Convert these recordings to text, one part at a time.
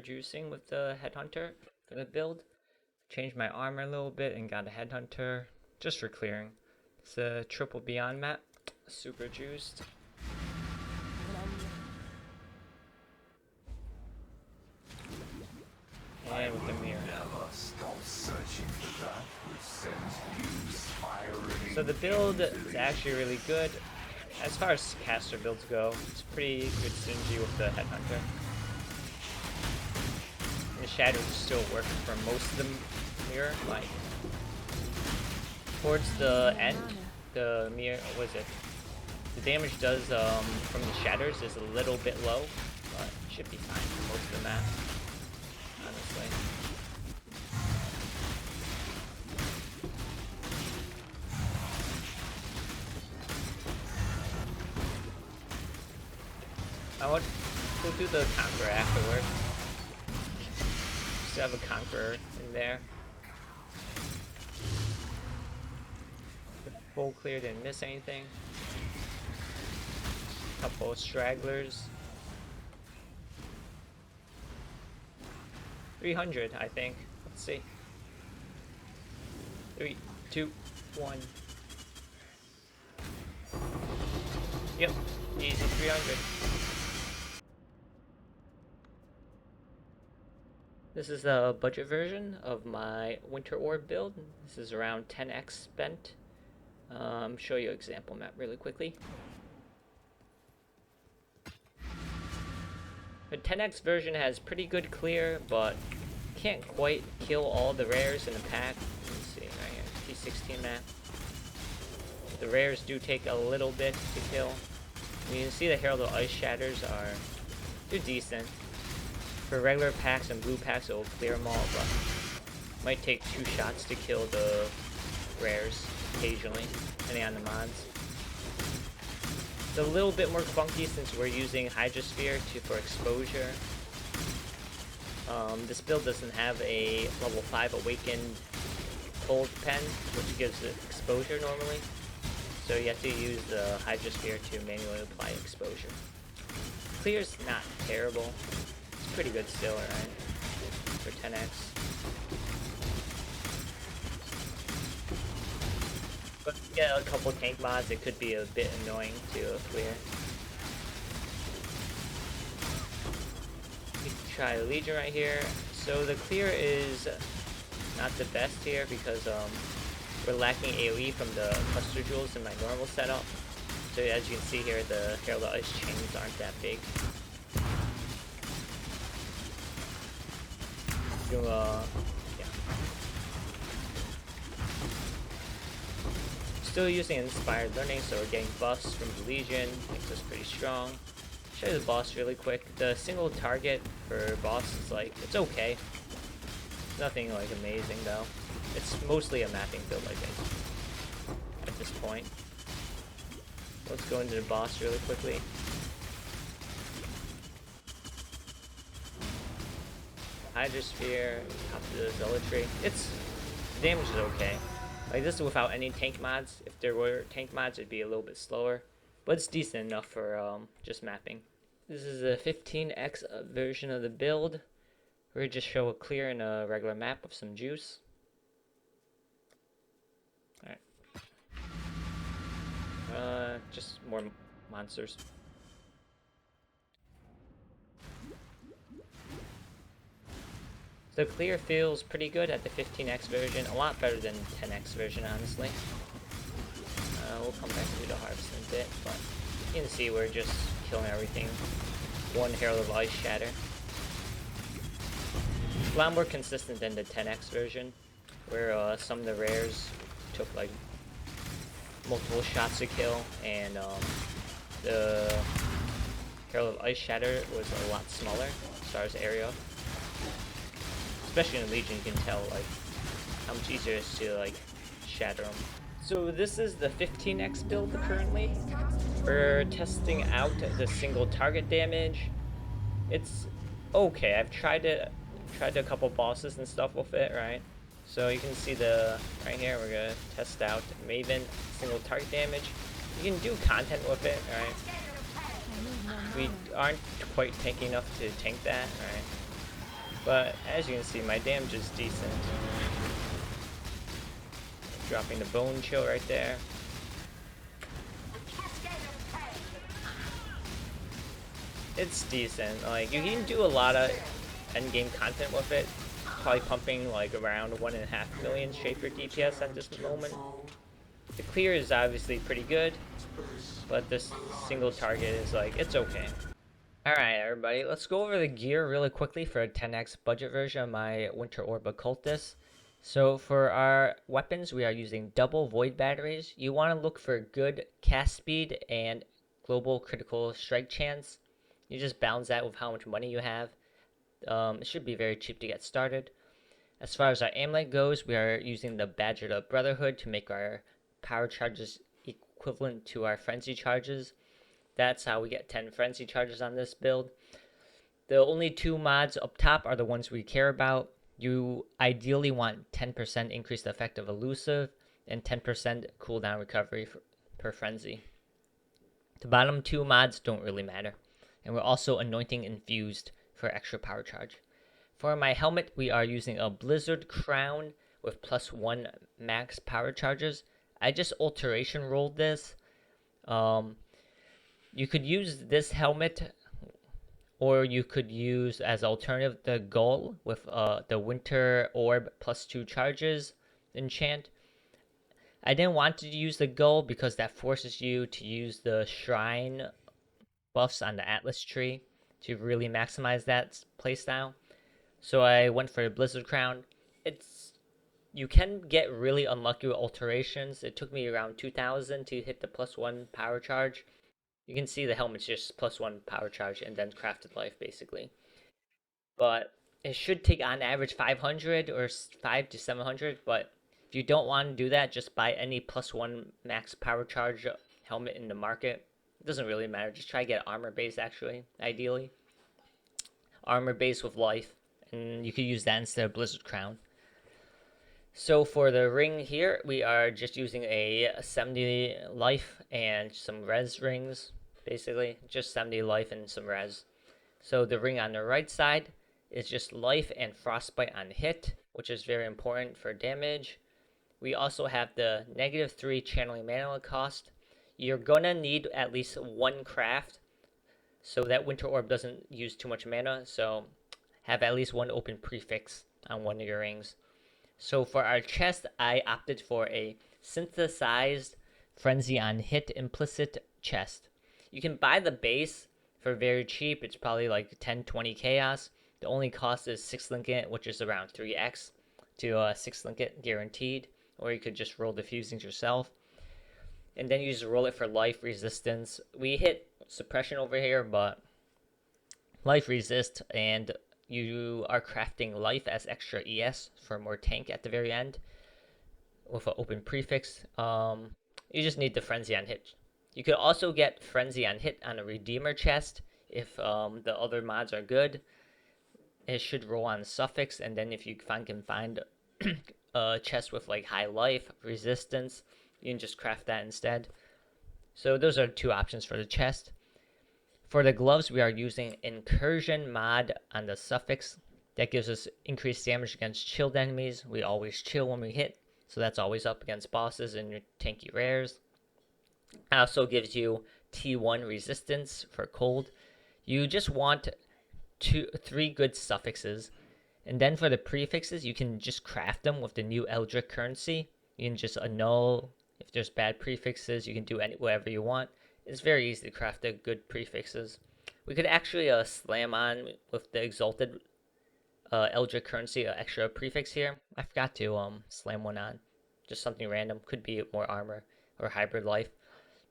juicing with the Headhunter for the build. Changed my armor a little bit and got a Headhunter just for clearing. It's a triple beyond map, super juiced. And with the mirror. So the build is actually really good. As far as caster builds go, it's pretty good synergy with the Headhunter. The shadows still work for most of the mirror, like towards the end, the mirror, what is it? The damage does from the shatters is a little bit low, but it should be fine for most of the map, honestly. I want to do the Conqueror afterward. Just have a Conqueror in there. Full clear, didn't miss anything. Couple of stragglers. 300, I think. Let's see. 3, 2, 1. Yep, easy 300. This is the budget version of my Winter Orb build. This is around 10x spent. Show you an example map really quickly. The 10x version has pretty good clear, but can't quite kill all the rares in the pack. Let me see right here, T16 map. The rares do take a little bit to kill. You can see the Herald of Ice Shatters they're decent. For regular packs and blue packs, it will clear them all, but might take 2 shots to kill the rares occasionally, depending on the mods. It's a little bit more funky since we're using Hydrosphere for exposure. This build doesn't have a level 5 awakened cold pen, which gives it exposure normally. So you have to use the Hydrosphere to manually apply exposure. Clear's not terrible. It's pretty good still, right? For 10x. But if you get a couple tank mods, it could be a bit annoying to clear. You can try Legion right here. So the clear is not the best here because we're lacking AoE from the cluster jewels in my normal setup. So as you can see here, the Herald of Ice chains aren't that big. So, yeah. Still using Inspired Learning, so we're getting buffs from the Legion, makes us pretty strong. Show you the boss really quick. The single target for boss is like, it's okay. Nothing like amazing though. It's mostly a mapping build, I think, at this point. Let's go into the boss really quickly. Hydrosphere, top of the Zealotry. The damage is okay. Like, this is without any tank mods. If there were tank mods, it'd be a little bit slower. But it's decent enough for just mapping. This is a 15x version of the build. We just show a clear and a regular map with some juice. Alright. Just more monsters. The clear feels pretty good at the 15x version, a lot better than 10x version, honestly. We'll come back to the harvest in a bit, but you can see we're just killing everything. One Herald of Ice Shatter. A lot more consistent than the 10x version, where some of the rares took like multiple shots to kill, and the Herald of Ice Shatter was a lot smaller as far as area. Especially in Legion, you can tell like how much easier it is to like shatter them. So this is the 15x build currently. We're testing out the single target damage. It's okay. I've tried a couple bosses and stuff with it, right? So you can see right here, we're gonna test out Maven single target damage. You can do content with it, right? We aren't quite tanky enough to tank that, right? But as you can see, my damage is decent. Dropping the bone chill right there. It's decent. Like, you can do a lot of endgame content with it. Probably pumping like around 1.5 million Schaefer DPS at this moment. The clear is obviously pretty good, but this single target is like, it's okay. Alright everybody, let's go over the gear really quickly for a 10x budget version of my Winter Orb Occultist. So for our weapons, we are using double void batteries. You want to look for good cast speed and global critical strike chance. You just balance that with how much money you have. It should be very cheap to get started. As far as our amulet goes, we are using the Badge of the Brotherhood to make our power charges equivalent to our frenzy charges. That's how we get 10 frenzy charges on this build. The only two mods up top are the ones we care about. You ideally want 10% increased effect of elusive and 10% cooldown recovery per frenzy. The bottom two mods don't really matter. And we're also anointing infused for extra power charge. For my helmet, we are using a Blizzard Crown with +1 max power charges. I just alteration rolled this. You could use this helmet, or you could use as alternative the Gull with the Winter Orb +2 charges enchant. I didn't want to use the Gull because that forces you to use the Shrine buffs on the Atlas tree to really maximize that playstyle. So I went for the Blizzard Crown. You can get really unlucky with alterations. It took me around 2,000 to hit the +1 power charge. You can see the helmet's just +1 power charge and then crafted life basically. But it should take on average 500 or 5 to 700. But if you don't want to do that, just buy any +1 max power charge helmet in the market. It doesn't really matter. Just try to get armor base actually, ideally. Armor base with life, and you could use that instead of Blizzard Crown. So for the ring here, we are just using a 70 life and some res rings, basically. Just 70 life and some res. So the ring on the right side is just life and frostbite on hit, which is very important for damage. We also have the -3 channeling mana cost. You're gonna need at least one craft so that Winter Orb doesn't use too much mana, so have at least one open prefix on one of your rings. So for our chest, I opted for a synthesized Frenzy on Hit implicit chest. You can buy the base for very cheap. It's probably like 10-20 chaos. The only cost is 6 Linket, which is around 3x to 6 Linket guaranteed. Or you could just roll the fusings yourself. And then you just roll it for life resistance. We hit suppression over here, but life resist, and you are crafting life as extra ES for more tank at the very end with an open prefix. You just need the Frenzy on Hit. You could also get Frenzy on Hit on a Redeemer chest if the other mods are good. It should roll on suffix, and then if you can find a chest with like high life resistance, you can just craft that instead. So those are two options for the chest. For the gloves, we are using Incursion mod on the suffix. That gives us increased damage against chilled enemies. We always chill when we hit, so that's always up against bosses and your tanky rares. It also gives you T1 resistance for cold. You just want 3 good suffixes. And then for the prefixes, you can just craft them with the new Eldritch currency. You can just annul if there's bad prefixes. You can do whatever you want. It's very easy to craft the good prefixes. We could actually slam on with the Exalted Eldritch currency extra prefix here. I forgot to slam one on. Just something random. Could be more armor or hybrid life.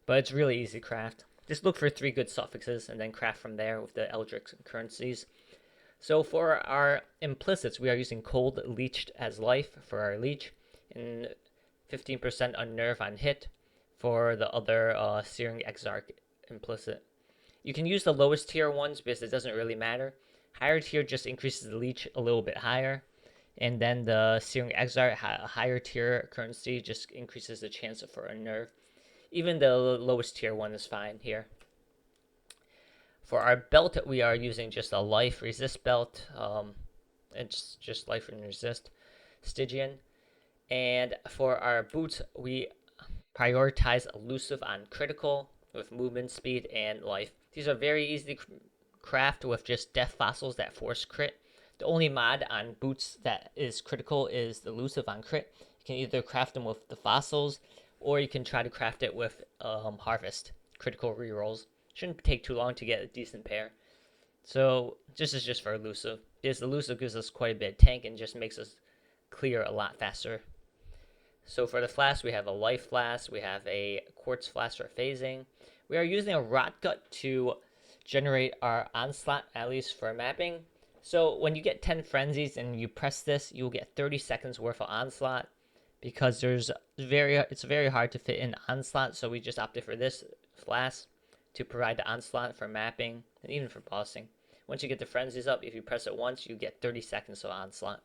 But it's really easy to craft. Just look for 3 good suffixes and then craft from there with the Eldritch currencies. So for our implicits, we are using Cold Leeched as life for our leech, and 15% unnerve on hit for the other Searing Exarch implicit. You can use the lowest tier ones because it doesn't really matter. Higher tier just increases the leech a little bit higher, and then the Searing Exarch, higher tier currency, just increases the chance for unnerve. Even the lowest tier one is fine here. For our belt, we are using just a life resist belt. It's just life and resist, Stygian. And for our boots, we prioritize elusive on critical with movement speed and life. These are very easy to craft with just death fossils that force crit. The only mod on boots that is critical is the elusive on crit. You can either craft them with the fossils, or you can try to craft it with harvest critical rerolls. Shouldn't take too long to get a decent pair. So this is just for elusive. This elusive gives us quite a bit of tank and just makes us clear a lot faster. So for the flask, we have a life flask, we have a quartz flask for phasing. We are using a rot gut to generate our onslaught, at least for mapping. So when you get 10 frenzies and you press this, you'll get 30 seconds worth of onslaught, because it's very hard to fit in onslaught. So we just opted for this flask to provide the onslaught for mapping and even for bossing. Once you get the frenzies up, if you press it once, you get 30 seconds of onslaught.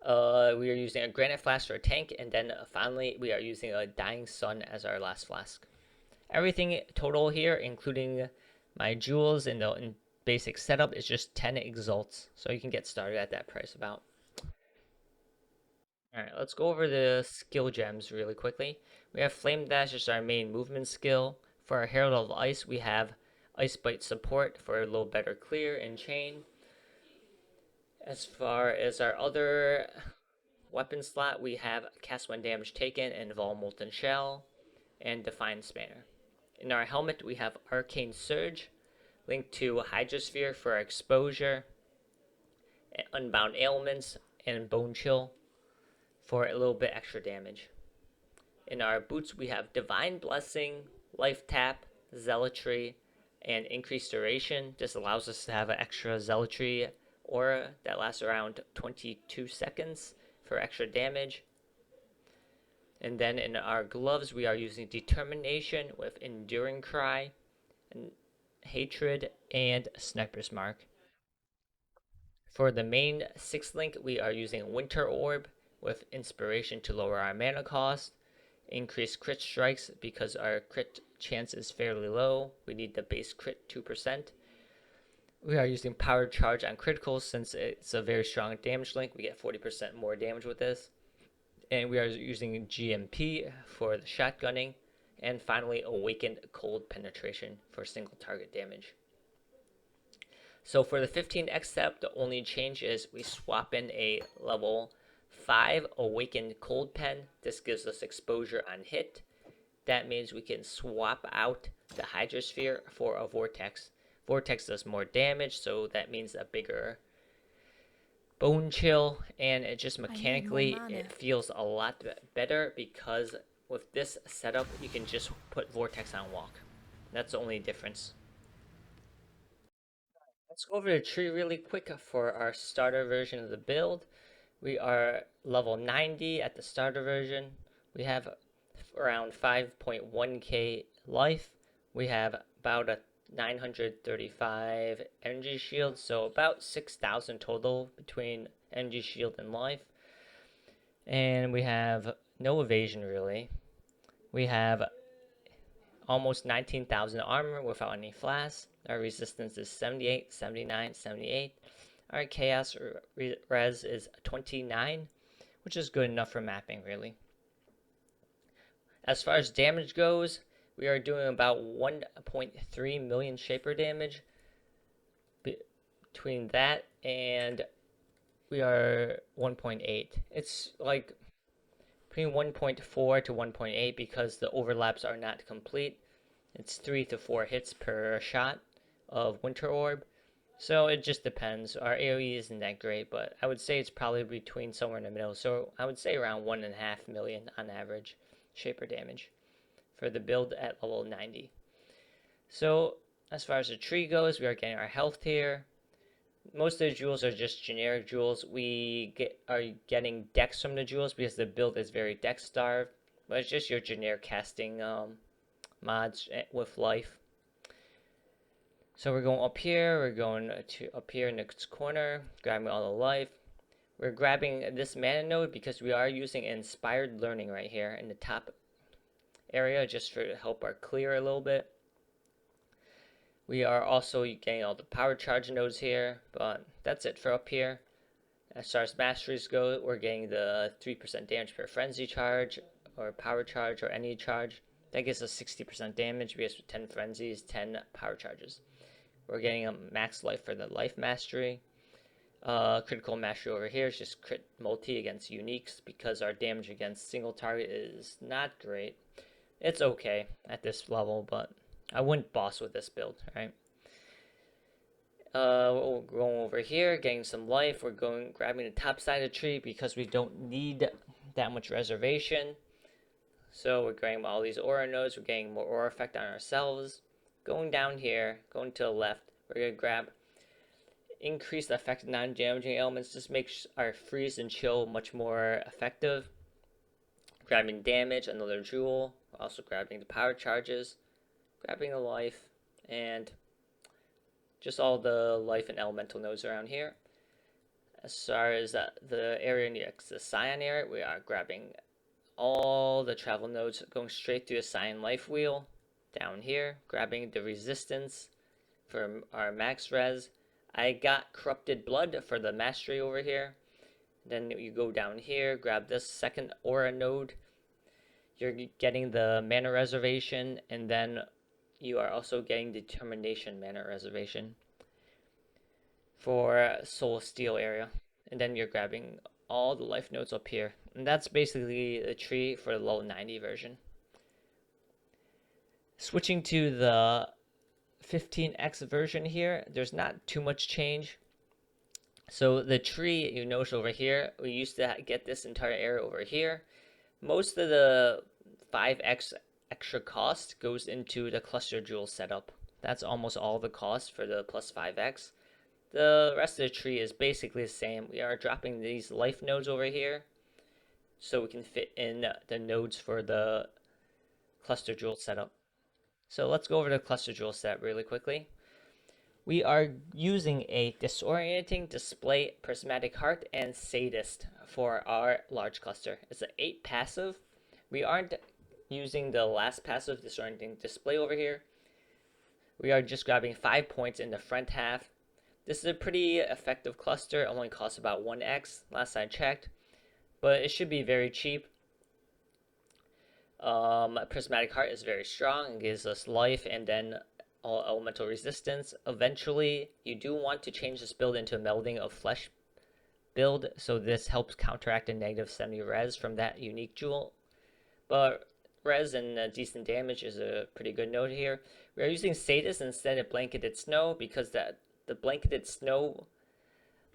We are using a granite flask for a tank, and then finally we are using a dying sun as our last flask. Everything total here, including my jewels and the basic setup, is just 10 exalts, so you can get started at that price about. Alright, let's go over the skill gems really quickly. We have Flame Dash as our main movement skill. For our Herald of Ice, we have Ice Bite support for a little better clear and chain. As far as our other weapon slot, we have Cast when damage taken and Vol Molten Shell and Defiant Spanner. In our helmet, we have Arcane Surge, linked to Hydrosphere for our exposure, Unbound Ailments, and Bone Chill for a little bit extra damage. In our boots, we have Divine Blessing, Life Tap, Zealotry, and Increased Duration. This allows us to have an extra Zealotry aura that lasts around 22 seconds for extra damage. And then in our gloves, we are using Determination with Enduring Cry, and Hatred, and Sniper's Mark. For the main 6th link, we are using Winter Orb with Inspiration to lower our mana cost, increase crit strikes because our crit chance is fairly low. We need the base crit 2%. We are using Powered Charge on criticals since it's a very strong damage link. We get 40% more damage with this. And we are using GMP for the shotgunning. And finally, Awakened Cold Penetration for single target damage. So for the 15x step, the only change is we swap in a level 5 Awakened Cold Pen. This gives us exposure on hit. That means we can swap out the Hydrosphere for a Vortex. Vortex does more damage, so that means a bigger Bone Chill, and it just mechanically it feels a lot better because with this setup you can just put Vortex on walk. That's the only difference. Let's go over the tree really quick for our starter version of the build. We are level 90 at the starter version. We have around 5.1k life. We have about a 935 energy shield, so about 6,000 total between energy shield and life. And we have no evasion really. We have almost 19,000 armor without any flasks. Our resistance is 78, 79, 78. Our chaos res is 29, which is good enough for mapping really. As far as damage goes, we are doing about 1.3 million Shaper damage. Between that and we are 1.8. It's like between 1.4 to 1.8 because the overlaps are not complete. It's 3 to 4 hits per shot of Winter Orb. So it just depends. Our AoE isn't that great, but I would say it's probably between somewhere in the middle. So I would say around 1.5 million on average Shaper damage for the build at level 90. So as far as the tree goes, we are getting our health here. Most of the jewels are just generic jewels. We are getting dex from the jewels because the build is very dex starved, but it's just your generic casting mods with life. So we're going up here, we're going to up here in this corner, grabbing all the life. We're grabbing this mana node because we are using inspired learning right here in the top area just for help our clear a little bit. We are also getting all the power charge nodes here, but that's it for up here. As far as masteries go, we're getting the 3% damage per frenzy charge, or power charge, or any charge. That gives us 60% damage because with 10 frenzies, 10 power charges. We're getting a max life for the life mastery. Critical mastery over here is just crit multi against uniques because our damage against single target is not great. It's okay at this level, but I wouldn't boss with this build, right? We're going over here, getting some life. We're grabbing the top side of the tree because we don't need that much reservation. So we're grabbing all these aura nodes. We're getting more aura effect on ourselves. Going down here, going to the left, we're gonna grab increase the effect of non-damaging elements. Just makes our freeze and chill much more effective. Grabbing damage, another jewel. Also grabbing the power charges, grabbing the life, and just all the life and elemental nodes around here. As far as the area next to the Scion area, we are grabbing all the travel nodes, going straight through the Scion life wheel. Down here, grabbing the resistance for our max res. I got corrupted blood for the mastery over here. Then you go down here, grab this second aura node. You're getting the mana reservation, and then you are also getting determination mana reservation for soul steel area. And then you're grabbing all the life nodes up here. And that's basically the tree for the level 90 version. Switching to the 15x version here, there's not too much change. So the tree you notice over here, we used to get this entire area over here. Most of the 5x extra cost goes into the cluster jewel setup. That's almost all the cost for the plus 5x. The rest of the tree is basically the same. We are dropping these life nodes over here so we can fit in the nodes for the cluster jewel setup. So let's go over the cluster jewel setup really quickly. We are using a disorienting display, prismatic heart, and sadist for our large cluster. It's an 8 passive. We aren't using the last passive, disorienting display over here. We are just grabbing 5 points in the front half. This is a pretty effective cluster. It only costs about 1x last I checked, but it should be very cheap. Prismatic Heart is very strong and gives us life and then all elemental resistance. Eventually, you do want to change this build into a melding of flesh build, so this helps counteract a negative 70 res from that unique jewel. But res and decent damage is a pretty good note here. We are using Sadist instead of Blanketed Snow because the Blanketed Snow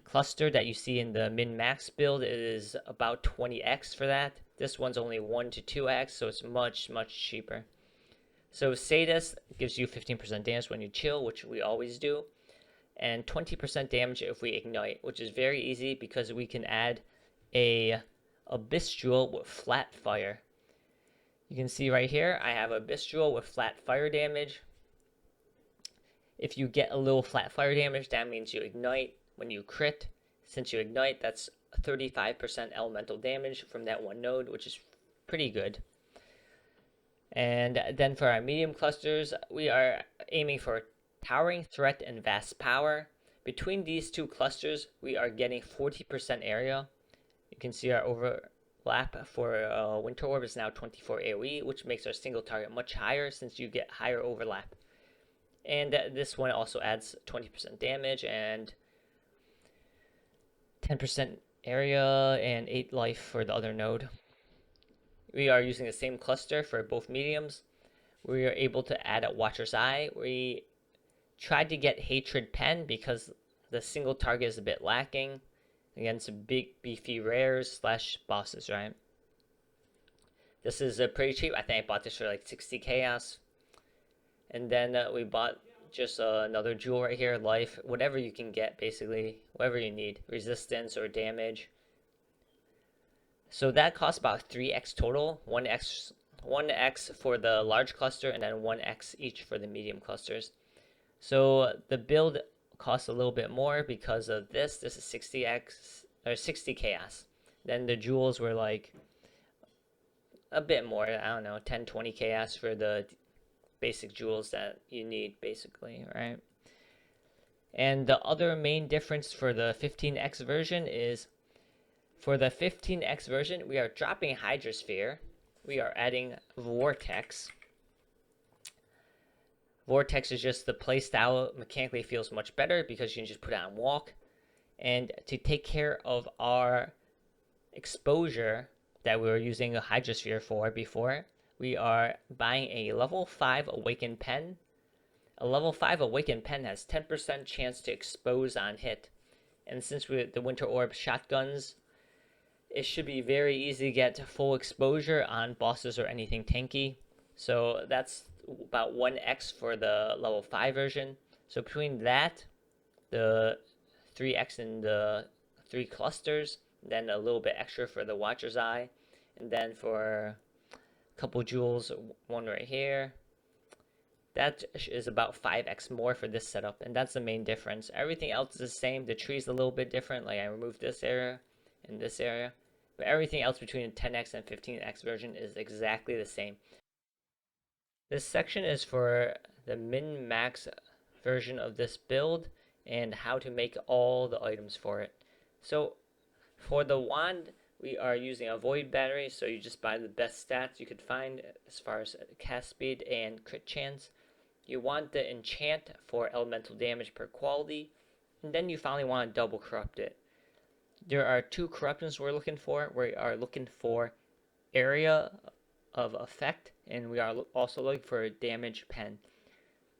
cluster that you see in the min-max build is about 20x for that. This one's only 1 to 2x, so it's much cheaper. So Sadist gives you 15% damage when you chill, which we always do, and 20% damage if we ignite, which is very easy because we can add a Abyss Jewel with flat fire. You can see right here, I have Abyss Jewel with flat fire damage. If you get a little flat fire damage, that means you ignite. When you crit, since you ignite, that's 35% elemental damage from that one node, which is pretty good. And then for our medium clusters, we are aiming for Towering Threat and Vast Power. Between these two clusters, we are getting 40% area. You can see our overlap for Winter Orb is now 24 AoE, which makes our single target much higher since you get higher overlap. And this one also adds 20% damage and 10% area and 8 life for the other node. We are using the same cluster for both mediums. We are able to add a Watcher's Eye. We tried to get Hatred Pen because the single target is a bit lacking against big beefy rares slash bosses, right? This is pretty cheap. I think I bought this for like 60 chaos. And then we bought just another jewel right here, life, whatever you can get, basically, whatever you need, resistance or damage. So that costs about 3x total, 1x for the large cluster, and then 1x each for the medium clusters. So the build costs a little bit more because of this. This is 60x or 60 chaos. Then the jewels were like a bit more, I don't know, 10, 20 chaos for the basic jewels that you need, basically, right? And the other main difference for the 15x version is, for the 15x version, we are dropping Hydrosphere. We are adding Vortex. Vortex is just the playstyle mechanically feels much better because you can just put it on walk. And to take care of our exposure that we were using a Hydrosphere for before, we are buying a level 5 Awakened Pen. A level 5 Awakened Pen has 10% chance to expose on hit. And since the Winter Orb shotguns, it should be very easy to get full exposure on bosses or anything tanky. So that's about 1x for the level 5 version. So between that, the 3x and the 3 clusters, then a little bit extra for the Watcher's Eye, and then for a couple jewels, one right here. That is about 5x more for this setup, and that's the main difference. Everything else is the same. The tree's a little bit different, like I removed this area and this area, but everything else between the 10x and 15x version is exactly the same. This section is for the min-max version of this build and how to make all the items for it. So for the wand, we are using a void battery, so you just buy the best stats you could find as far as cast speed and crit chance. You want the enchant for elemental damage per quality, and then you finally want to double corrupt it. There are 2 corruptions we're looking for. We are looking for area of effect, and we are also looking for a damage pen.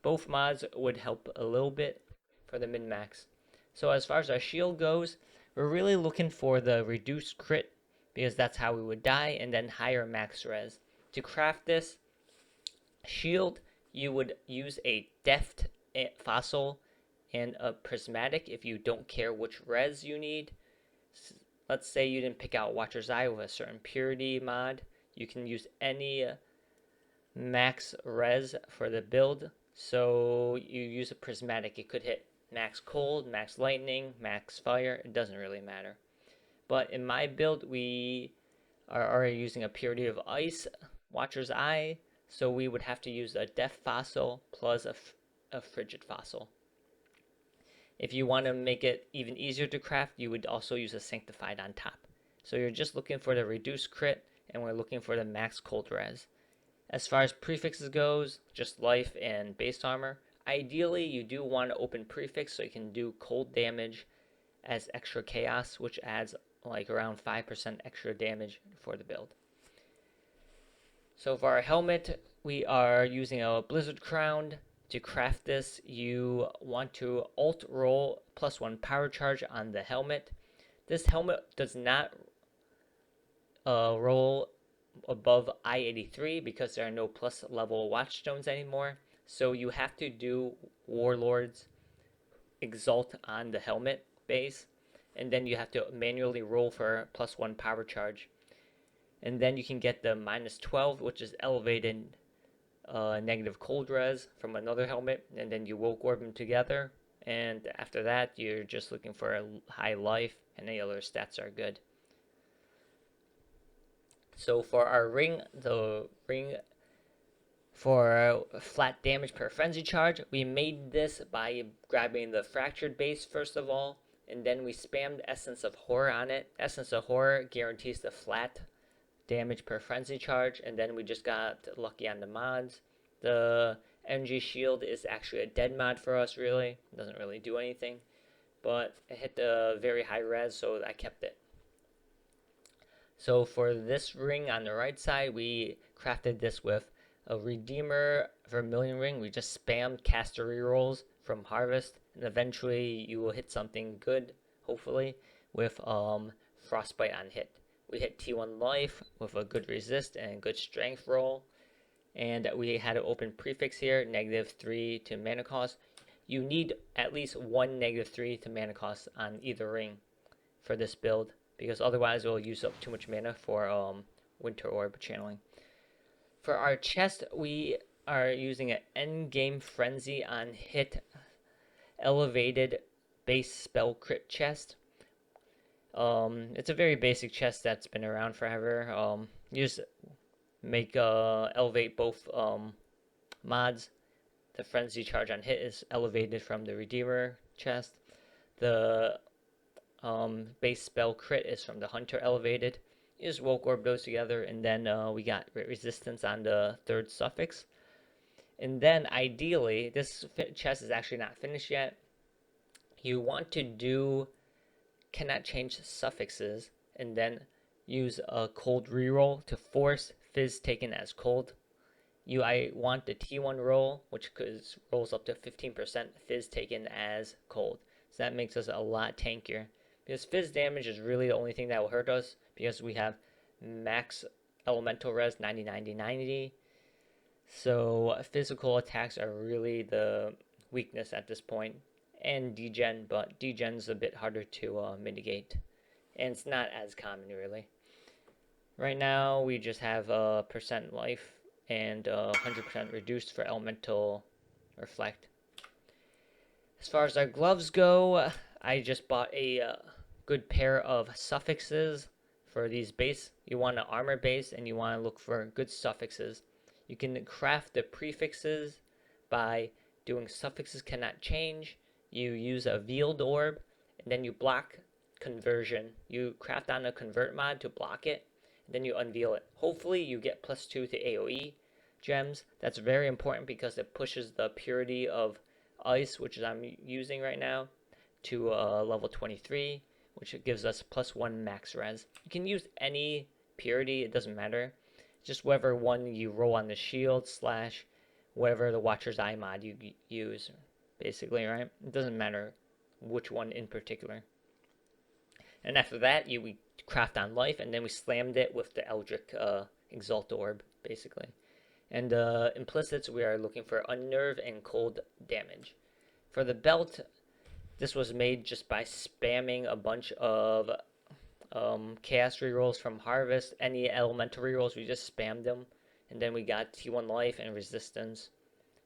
Both mods would help a little bit for the min-max. So as far as our shield goes, we're really looking for the reduced crit, because that's how we would die, and then higher max res. To craft this shield, you would use a deft fossil and a prismatic if you don't care which res you need. Let's say you didn't pick out Watcher's Eye with a certain purity mod. You can use any max res for the build. So you use a prismatic, it could hit max cold, max lightning, max fire, it doesn't really matter. But in my build, we are already using a purity of ice, Watcher's Eye, so we would have to use a deft fossil plus a frigid fossil. If you want to make it even easier to craft, you would also use a sanctified on top. So you're just looking for the reduced crit, and we're looking for the max cold res. As far as prefixes goes, just life and base armor. Ideally, you do want to open prefix so you can do cold damage as extra chaos, which adds like around 5% extra damage for the build. So for our helmet, we are using a Blizzard Crown. To craft this, you want to alt roll +1 power charge on the helmet. This helmet does not roll above I-83 because there are no plus level watchstones anymore. So you have to do Warlord's Exalt on the helmet base, and then you have to manually roll for +1 power charge. And then you can get the -12, which is elevated negative cold res from another helmet, and then you Woke Orb them together. And after that, you're just looking for a high life, and any other stats are good. So for our ring, the ring for flat damage per frenzy charge, we made this by grabbing the fractured base first of all, and then we spammed Essence of Horror on it. Essence of Horror guarantees the flat damage per frenzy charge, and then we just got lucky on the mods. The energy shield is actually a dead mod for us, really. It doesn't really do anything, but it hit the very high res, so I kept it. So for this ring on the right side, we crafted this with a Redeemer Vermilion ring. We just spammed caster rerolls from Harvest, and eventually you will hit something good, hopefully, with Frostbite on hit. We hit T1 life with a good resist and good strength roll. And we had an open prefix here, -3 to mana cost. You need at least one -3 to mana cost on either ring for this build, because otherwise it will use up too much mana for Winter Orb channeling. For our chest, we are using an endgame frenzy on hit elevated base spell crit chest. It's a very basic chest that's been around forever. You just make elevate both mods. The frenzy charge on hit is elevated from the Redeemer chest. The base spell crit is from the Hunter elevated. You just woke orb those together, and then we got resistance on the third suffix. And then ideally, this chest is actually not finished yet. You want to do cannot change suffixes, and then use a cold reroll to force fizz taken as cold. I want the T1 roll, which rolls up to 15% fizz taken as cold. So that makes us a lot tankier. Because fizz damage is really the only thing that will hurt us, because we have max elemental res 90 90 90. So physical attacks are really the weakness at this point. And degen, but degen's a bit harder to mitigate. And it's not as common really. Right now we just have percent life and 100% reduced for elemental reflect. As far as our gloves go, I just bought a good pair of suffixes for these base. You want an armor base and you want to look for good suffixes. You can craft the prefixes by doing suffixes cannot change. You use a veiled orb, and then you block conversion. You craft on a convert mod to block it, and then you unveil it. Hopefully you get +2 to AoE gems. That's very important because it pushes the purity of ice, which is I'm using right now, to level 23, which gives us +1 max res. You can use any purity, it doesn't matter. Just whatever one you roll on the shield / whatever the Watcher's Eye mod you use, basically, right? It doesn't matter which one in particular. And after that, we craft on life, and then we slammed it with the Eldritch Exalt Orb, basically. And implicits, we are looking for unnerve and cold damage. For the belt, this was made just by spamming a bunch of chaos rerolls from Harvest. Any elemental rerolls, we just spammed them. And then we got T1 life and resistance.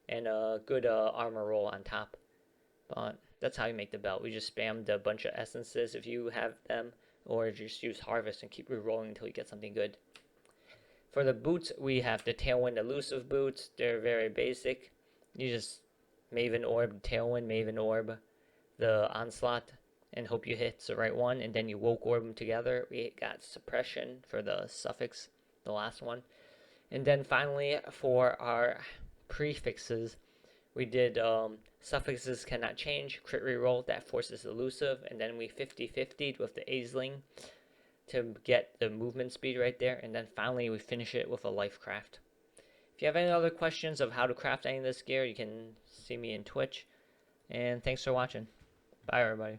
And a good armor roll on top. But that's how you make the belt. We just spammed a bunch of essences if you have them. Or just use Harvest and keep rerolling until you get something good. For the boots, we have the Tailwind Elusive boots. They're very basic. You just Maven Orb, Tailwind, Maven Orb, the Onslaught, and hope you hit the right one. And then you Woke Orb them together. We got Suppression for the suffix, the last one. And then finally, for our prefixes, we did suffixes cannot change, crit reroll, that forces elusive, and then we 50-50'd with the Aisling to get the movement speed right there, and then finally we finish it with a life craft. If you have any other questions of how to craft any of this gear, you can see me in Twitch, and thanks for watching. Bye everybody.